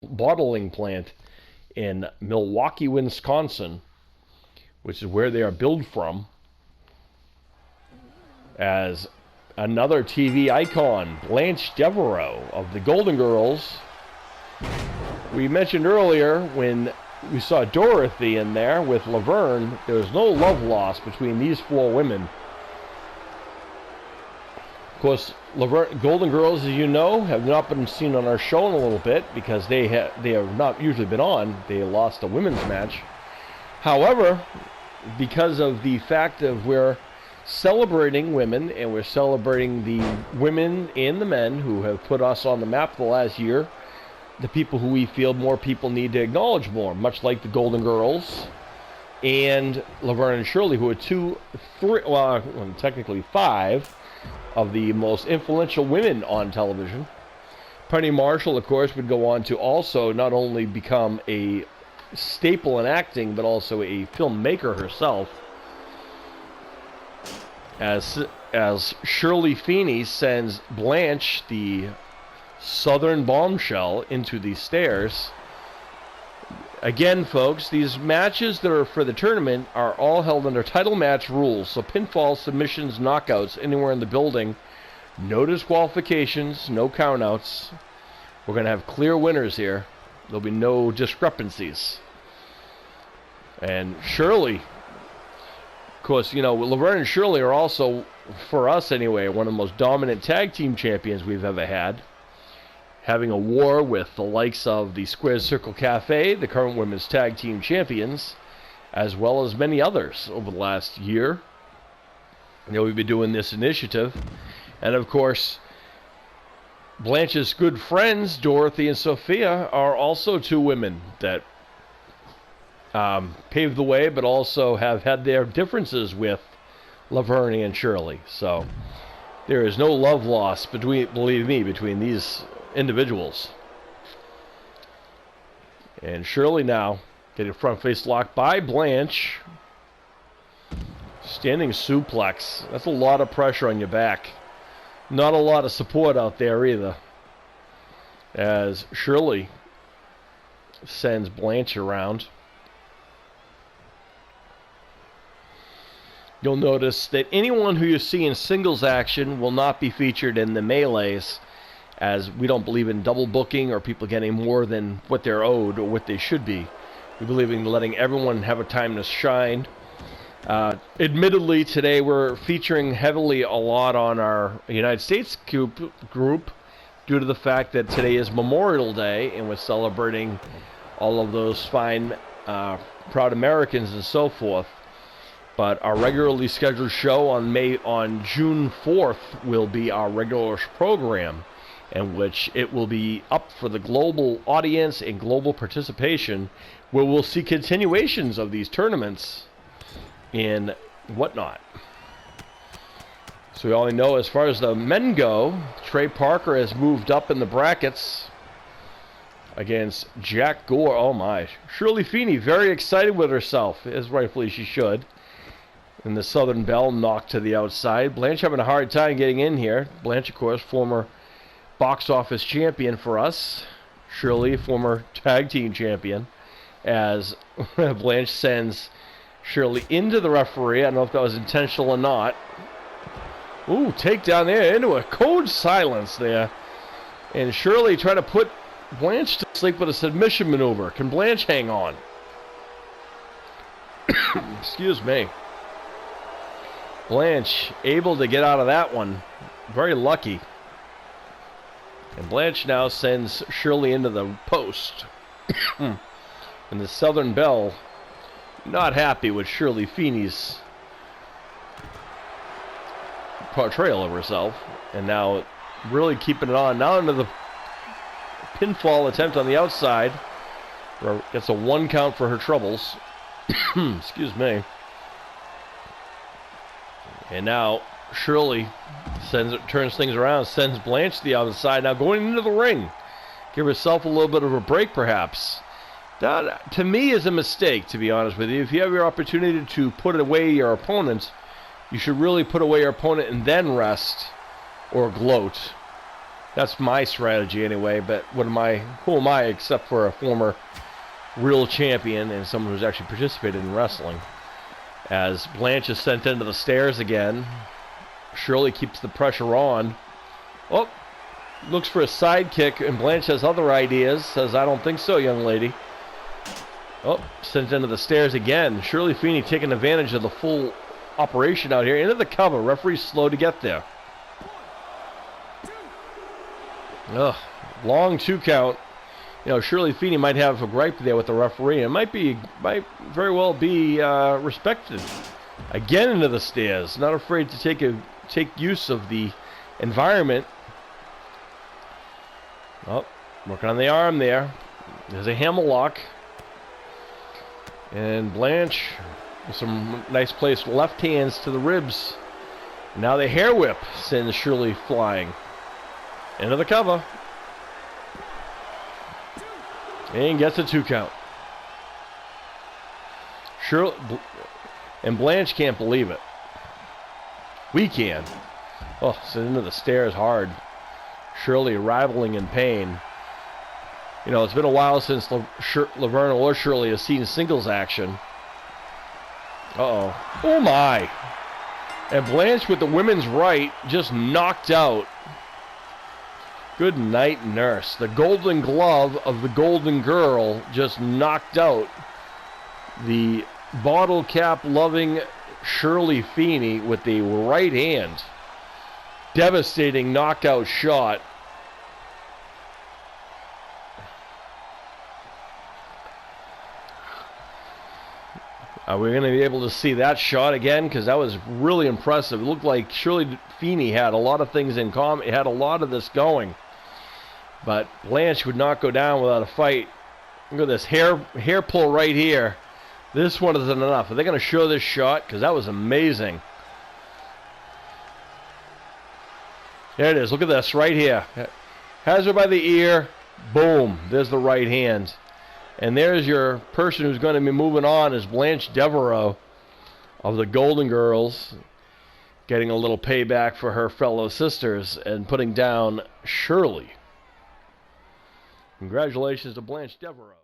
bottling plant in Milwaukee, Wisconsin, which is where they are billed from, as another TV icon, Blanch Devereaux of the Golden Girls. We mentioned earlier when we saw Dorothy in there with Laverne, there was no love lost between these four women. Of course, Golden Girls, as you know, have not been seen on our show in a little bit because they have not usually been on. They lost a women's match. However, because of the fact of we're celebrating women and we're celebrating the women and the men who have put us on the map the last year, the people who we feel more people need to acknowledge more, much like the Golden Girls and Laverne and Shirley, who are technically five of the most influential women on television. Penny Marshall, of course, would go on to also not only become a staple in acting, but also a filmmaker herself, as Shirley Feeney sends Blanche, the Southern bombshell, into the stairs. Again, folks, these matches that are for the tournament are all held under title match rules, so pinfall, submissions, knockouts, anywhere in the building. No disqualifications, no countouts. We're going to have clear winners here. There'll be no discrepancies. And Shirley, of course, you know, Laverne and Shirley are also, for us anyway, one of the most dominant tag team champions we've ever had, having a war with the likes of the Squared Circle Cafe, the current women's tag team champions, as well as many others over the last year. You know, we've been doing this initiative. And of course, Blanche's good friends, Dorothy and Sophia, are also two women that paved the way, but also have had their differences with Laverne and Shirley. So there is no love lost believe me, between these individuals. And Shirley now getting front face locked by Blanche. Standing suplex. That's a lot of pressure on your back. Not a lot of support out there either, as Shirley sends Blanche around. You'll notice that anyone who you see in singles action will not be featured in the melees, as we don't believe in double booking or people getting more than what they're owed or what they should be. We believe in letting everyone have a time to shine. Admittedly, today we're featuring heavily a lot on our United States group due to the fact that today is Memorial Day and we're celebrating all of those fine, proud Americans and so forth. But our regularly scheduled show on June 4th will be our regular program, in which it will be up for the global audience and global participation, where we'll see continuations of these tournaments and whatnot. So we only know as far as the men go, Trey Parker has moved up in the brackets against Jack Gore. Oh my. Shirley Feeney very excited with herself, as rightfully she should. And the Southern Belle knocked to the outside. Blanche having a hard time getting in here. Blanche, of course, former box office champion for us. Shirley, former tag team champion. As Blanche sends Shirley into the referee. I don't know if that was intentional or not. Ooh, takedown there into a code silence there. And Shirley trying to put Blanche to sleep with a submission maneuver. Can Blanche hang on? Excuse me. Blanche able to get out of that one. Very lucky. And Blanche now sends Shirley into the post. And the Southern Belle not happy with Shirley Feeney's portrayal of herself. And now really keeping it on. Now into the pinfall attempt on the outside. Gets a 1 count for her troubles. Excuse me. And now Shirley turns things around, sends Blanche to the other side. Now going into the ring. Give herself a little bit of a break, perhaps. That, to me, is a mistake, to be honest with you. If you have your opportunity to put away your opponent, you should really put away your opponent and then rest or gloat. That's my strategy anyway, but who am I except for a former real champion and someone who's actually participated in wrestling. As Blanch is sent into the stairs again. Shirley keeps the pressure on. Oh, looks for a side kick, and Blanch has other ideas. Says, I don't think so, young lady. Oh, sent into the stairs again. Shirley Feeney taking advantage of the full operation out here. Into the cover. Referee's slow to get there. Ugh, long 2 count. You know, Shirley Feeney might have a gripe there with the referee. It might very well be respected. Again into the stairs. Not afraid to take use of the environment. Oh, working on the arm there. There's a hammerlock. And Blanch with some nice placed left hands to the ribs. Now the hair whip sends Shirley flying. Into the cover. And gets a 2 count. Shirley and Blanch can't believe it. We can. Oh, sent into the stairs hard. Shirley rivaling in pain. You know, it's been a while since Laverne or Shirley has seen singles action. Uh-oh. Oh, my. And Blanch with the women's right just knocked out. Good night, nurse. The golden glove of the golden girl just knocked out the bottle cap loving Shirley Feeney with the right hand. Devastating knockout shot. Are we going to be able to see that shot again? Because that was really impressive. It looked like Shirley Feeney had a lot of things in common. It had a lot of this going. But Blanch would not go down without a fight. Look at this hair pull right here. This one isn't enough. Are they going to show this shot? Because that was amazing. There it is. Look at this right here. Has her by the ear. Boom. There's the right hand. And there's your person who's going to be moving on is Blanche Devereaux of the Golden Girls. Getting a little payback for her fellow sisters and putting down Shirley. Congratulations to Blanche Devereaux.